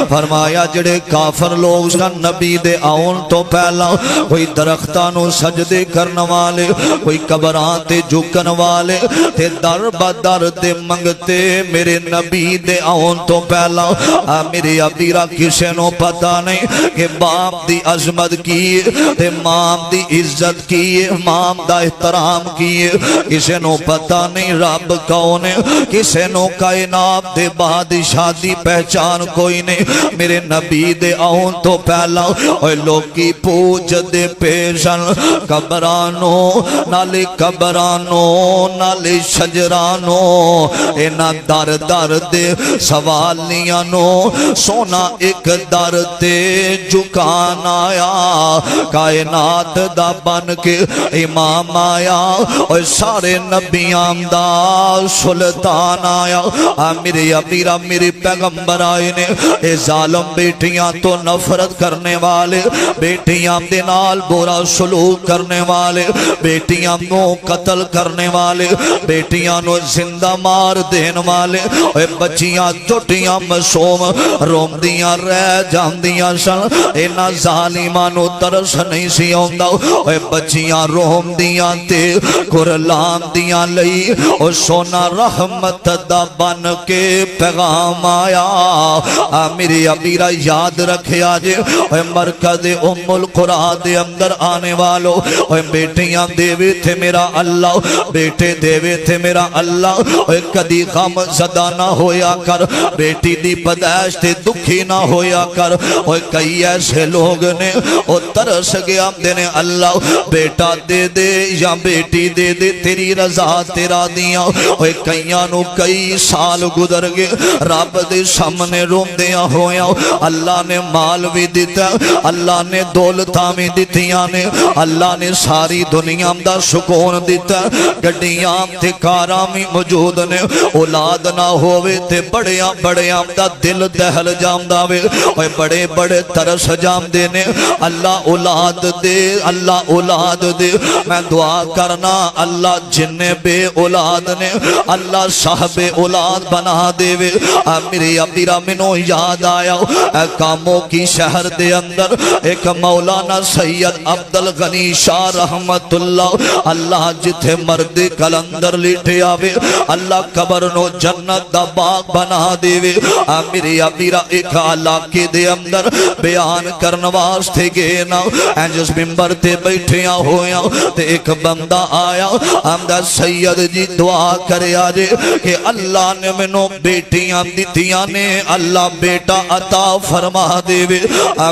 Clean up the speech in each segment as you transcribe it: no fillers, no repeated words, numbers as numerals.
فرمایا جڑے کافر لوگ سن نبی دے آن تو پہلا کوئی درختانوں سجدے کرن والے کوئی قبران تے جھکن والے تے در بدر دے منگتے میرے نبی دے آن تو پہلا میرے ابیرا کسے نو پتہ نہیں کہ باپ دی عظمت کی تے مام دی عزت کی مام دا احترام کی کسے نو پتہ نہیں رب کون ہے کسے نو کائنات دے بادشاہ دی پہچان کوئی نہیں میرے نبی دے آن تو پہلا اوہ لوگی پوچھ دے پیشن قبرانوں نالے قبرانوں نالے شجرانوں اینا در در دے سوالیانوں سونا ایک در تے جھکان آیا کائنات دا بن کے امام آیا اور سارے نبیان دا سلطان آیا میرے ابیرہ میرے پیغمبر آئے نے اے ظالم بیٹیاں تو نفرت کرنے والے بیٹیاں دے نال برا سلوک کرنے والے بیٹیاں نو قتل کرنے والے بیٹیاں نو زندہ مار دین والے اے بچیاں جھٹیاں مسوم روم دیاں رہ جاندیاں سن اینا ظالمانو ترس نہیں سی ہوندہ اے بچیاں روم دیاں تے قرلان دیاں لئی او سونا رحمت دا بن کے پیغام آیا میری ابیرہ یاد رکھے آجے اے مرکز ام القرآن دے اندر آنے والو اے بیٹیاں دیوے تھے میرا اللہ بیٹے دیوے تھے میرا اللہ اے کدی غم زدہ نہ ہویا کر بیٹی دی پدائش تے دکھی نہ ہویا کر اے کئی ایسے لوگ نے او ترس گیا دینے اللہ بیٹا دے دے یا بیٹی دے دے تیری رضا تیرا دیا اے کئیانو کئی سال گزر گئے رب دے سامنے روم دیا ہویا اللہ نے مال بھی دیتا اللہ نے دولتاں بھی دیتیاں نے اللہ نے ساری دنیا دا سکون دیتا گڑیاں تے کاراں بھی موجود نے اولاد نہ ہوئے تے بڑیاں دا دل دہل جام داوے اے بڑے بڑے ترس جام دینے اللہ اولاد دے اللہ اولاد دے میں دعا کرنا اللہ جن بے اولاد نے اللہ صاحب اولاد بنا دے وے میری ابیرہ منو یاد آیا کاموں کی شہر دے اندر ایک مولانا سید عبدالغنی شاہ رحمت اللہ جتھے مرد کلندر لیٹے آوے اللہ قبر نو جنت دا باغ بنا دے وے میری ابیرہ ایک علاقے دے اندر بیان کرنواز تھے گئے نا جس ممبر تے بیٹھیاں ہویا تے ایک بندہ آیا ہمدہ سید جی دعا کرے آجے کہ اللہ نے منو بیٹیاں دیتیاں نے اللہ بیٹا عطا فرما دے وے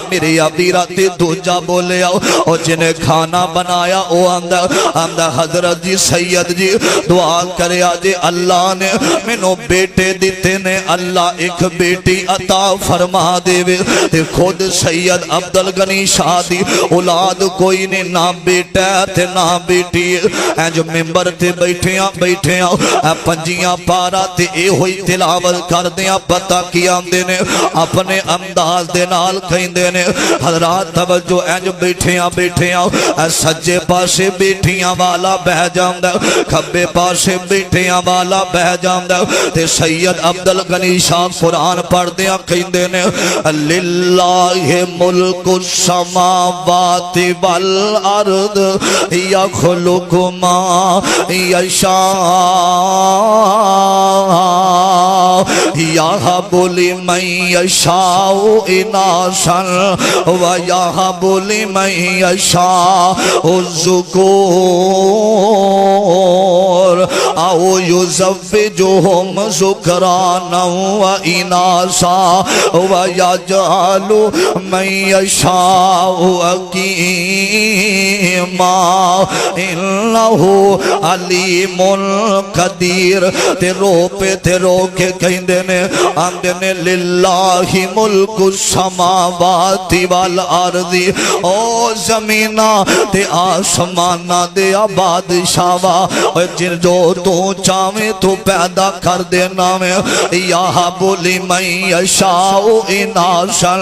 میری ابیرہ تے دوجہ بولے آؤ اور جنہیں کھانا بنایا او ہمدہ حضرت جی سید جی دعا کرے آجے اللہ نے منو بیٹے دیتے نے اللہ ایک بیٹی عطا فرما دے وے تے خود سید عبدالغنی شاہ دی اولاد کوئی نے نہ بیٹا تے نہ بیٹی جو ممبر تے بیٹھیاں پنجیاں پارا تے اے ہوئی تلاوت کر دیا پتہ کیا دینے اپنے انداز دے نال کہیں دینے حضرات توجہ جو بیٹھیاں سجے پاسے بیٹھیاں والا بہ جاندہ کھبے پاسے بیٹھیاں والا بہ جاندہ تے سید عبدالغنی شاہ قرآن پڑھ دیا کہیں دینے للہ ملک السماوات والارض یخلق ما یشاء یہب لمن یشاء اناثا ویہب لمن یشاء الذکور او یزوجہم ذکرانا واناثا ویجعل من یشاء عقیما انہو علیم قدیر تے رو پہ تے رو کے کہیں دینے آمدنے للہ ملک السماوات والارض او زمینہ تے آسمانہ دے بادشاہوا جن جو تو چاہویں تو پیدا کر دینا میں یہب لمن یشاء اناثا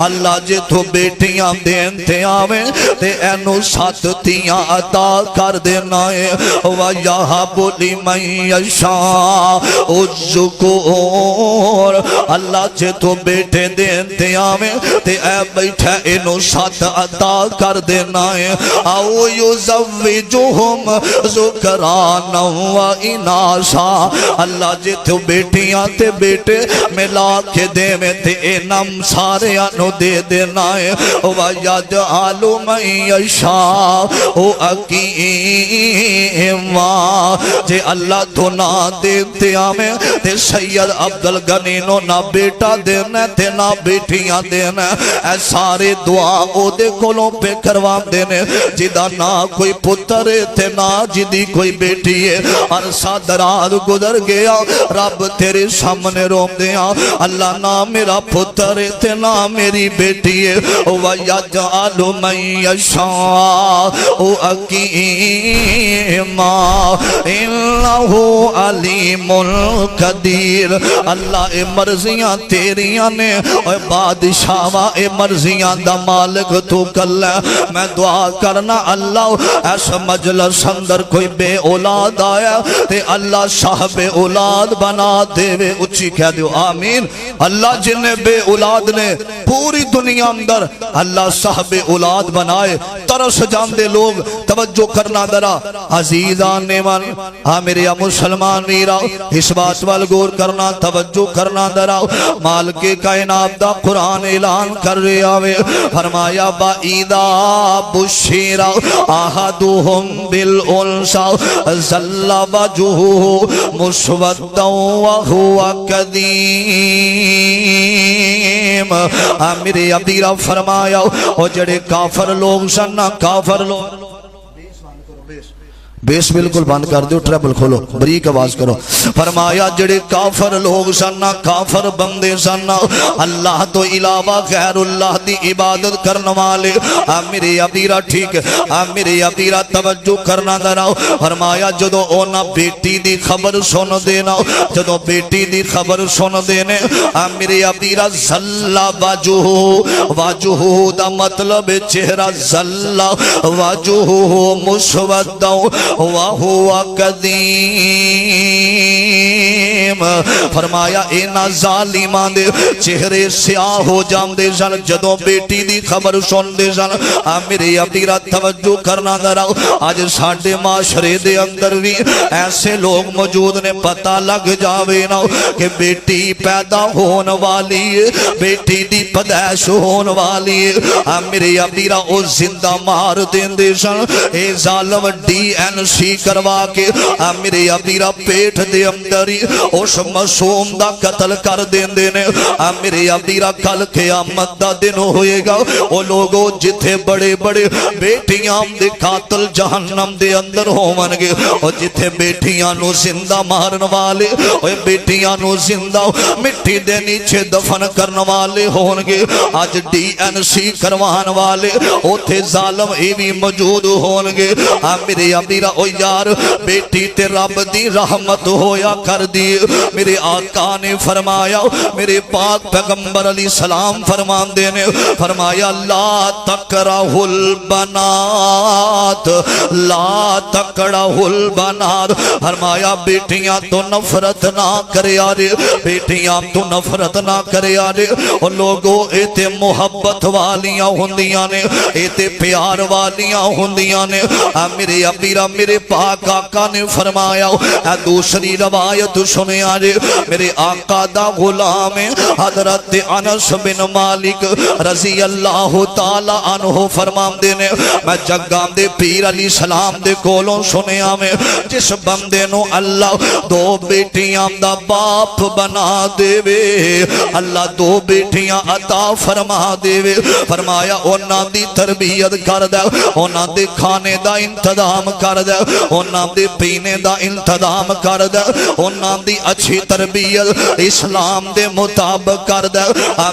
اللہ جے تو بیٹیاں دین تے آویں تے اینو سات تیاں عطا کر دینا ہے وَيَهَبُ لِمَن يَشَاءُ الذُّكُورَ اللہ جے تو بیٹے دینتے آمیں تے اے بیٹھا انو 7 عطا کر دینا ہے او یزوجہم ذکرانا و اناسا اللہ جے تو بیٹیاں تے بیٹے ملا کے دے میں تے انم سارے انو دے دینا ہے وَيَجْعَلُ مَن يَشَاءُ عَقِيمًا جے اللہ تو نہ دیتے آمیں تے سید عبدالغنی نو نہ بیٹا دینا تے نہ بیٹیاں دینا اے سارے دعا او دے کولوں پہ کروام دینے جدہ نہ کوئی پتر تے نہ جدی کوئی بیٹی ہے عرصہ دراز گزر گیا رب تیرے سامنے روم دیا اللہ نہ میرا پتر تے نہ میری بیٹی ہے وَيَجْعَلُ مَن يَشَاءُ عَقِيمًا إِنَّهُ عَلِيمٌ قدیر اللہ اے مرضیاں تیریاں نے اے بادشاہاں اے مرضیاں دا مالک تو کل ہے میں دعا کرنا اللہ ایسا مجلس اندر کوئی بے اولاد آیا تے اللہ صاحب اولاد بنا دے وے اچھی کہہ دیو آمین اللہ جنہیں بے اولاد نے پوری دنیا اندر اللہ صاحب اولاد بنائے ترس جاندے لوگ توجہ کرنا درا عزیزان نیمان میرے مسلمان ویرا اس بات والگور کرنا توجہ کرنا درا مالک کائنات دا قرآن اعلان کر رہے آوے فرمایا بَإِذَا بُشِّرَ أَحَدُهُمْ بِالْأُنْثَىٰ ظَلَّ وَجْهُهُ مُسْوَدًّا وَهُوَ كَظِيمٌ میرے ابیرہ فرمایا اور جڑے کافر لوگ سننا کافر لوگ بیس بالکل بند کر دیو ٹریبل کھولو بریک آواز کرو فرمایا جڑے کافر لوگ سننا کافر بندے سننا اللہ تو علاوہ غیر اللہ دی عبادت کرنے والے میرے ابیرہ ٹھیک میرے ابیرہ توجہ کرنا دراؤ فرمایا جدو اونا بیٹی دی خبر سن دینا جدو بیٹی دی خبر سن دینے میرے ابیرہ زلہ واجہو دا مطلب چہرہ زلہ واجہو مسودہ وَهُوَ كَذِيمٌ فرمایا اینا ظالمان دے چہرے سیاہ ہو جام دے سن جدوں بیٹی دی خبر سن دے سن میرے ابیرہ توجہ کرنا دراؤ آج ساڑھے معاشرے دے اندر بھی ایسے لوگ موجود نے پتہ لگ جاوے نا کہ بیٹی پیدا ہون والی بیٹی دی پیدائش ہون والی میرے ابیرہ او زندہ مار دین دے سن اے ظالم DNA سی کروا کے میرے ابیرہ پیٹ دے اندری اس معصوم دا قتل کر دین دینے میرے ابیرہ کل قیامت دا دن ہوئے گا وہ لوگوں جتھے بڑے بڑے بیٹیاں دے قاتل جہنم دے اندر ہومنگے اور جتھے بیٹیاں نو زندہ مارن والے اور بیٹیاں نو زندہ مٹی دے نیچے دفن کرن والے ہونگے آج DNA کروان والے اوتھے ظالم ایوی موجود ہونگے میرے ابیرہ او یار بیٹی تے رب دی رحمت ہویا کر دی میرے آقا نے فرمایا میرے پاک پیغمبر علیہ السلام فرمان دینے فرمایا لا تکرہ البنات لا تکرہ البنات فرمایا بیٹیاں تو نفرت نہ کرے آرے بیٹیاں تو نفرت نہ کرے آرے اور لوگوں ایتے محبت والیاں ہندیاں نے ایتے پیار والیاں ہندیاں نے میرے ابیرہ میرے پاک آقا نے فرمایا دوسری روایت سنے آجے میرے آقا دا غلام حضرت انس بن مالک رضی اللہ تعالی عنہ فرمان دینے میں جگام دے پیر علیہ السلام دے کولوں سنے آمیں جس بندے نو اللہ دو بیٹیاں دا باپ بنا دے وے اللہ دو بیٹیاں عطا فرما دے وے فرمایا اونا دی تربیت کر دے اونا دے کھانے دا انتظام کر دے اونا دی پینے دا انتظام کر دے اونا دی اچھی تربیت اسلام دے مطابق کر دے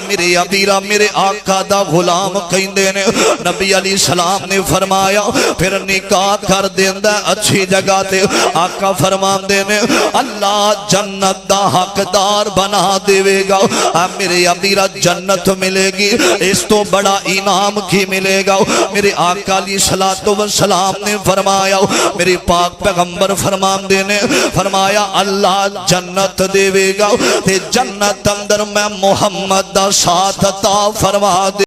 میرے ابیرہ میرے آقا دا غلام کہندے نے نبی علیہ السلام نے فرمایا پھر نکاح کر دیندہ اچھی جگہ تے آقا فرمان دینے اللہ جنت دا حقدار بنا دے گا میرے ابیرہ جنت ملے گی اس تو بڑا انعام کی ملے گا میرے آقا علیہ السلام نے فرمایا میری پاک پیغمبر فرمان دینے فرمایا اللہ جنت دے گا تے جنت اندر میں محمد دا ساتھ عطا فرما دے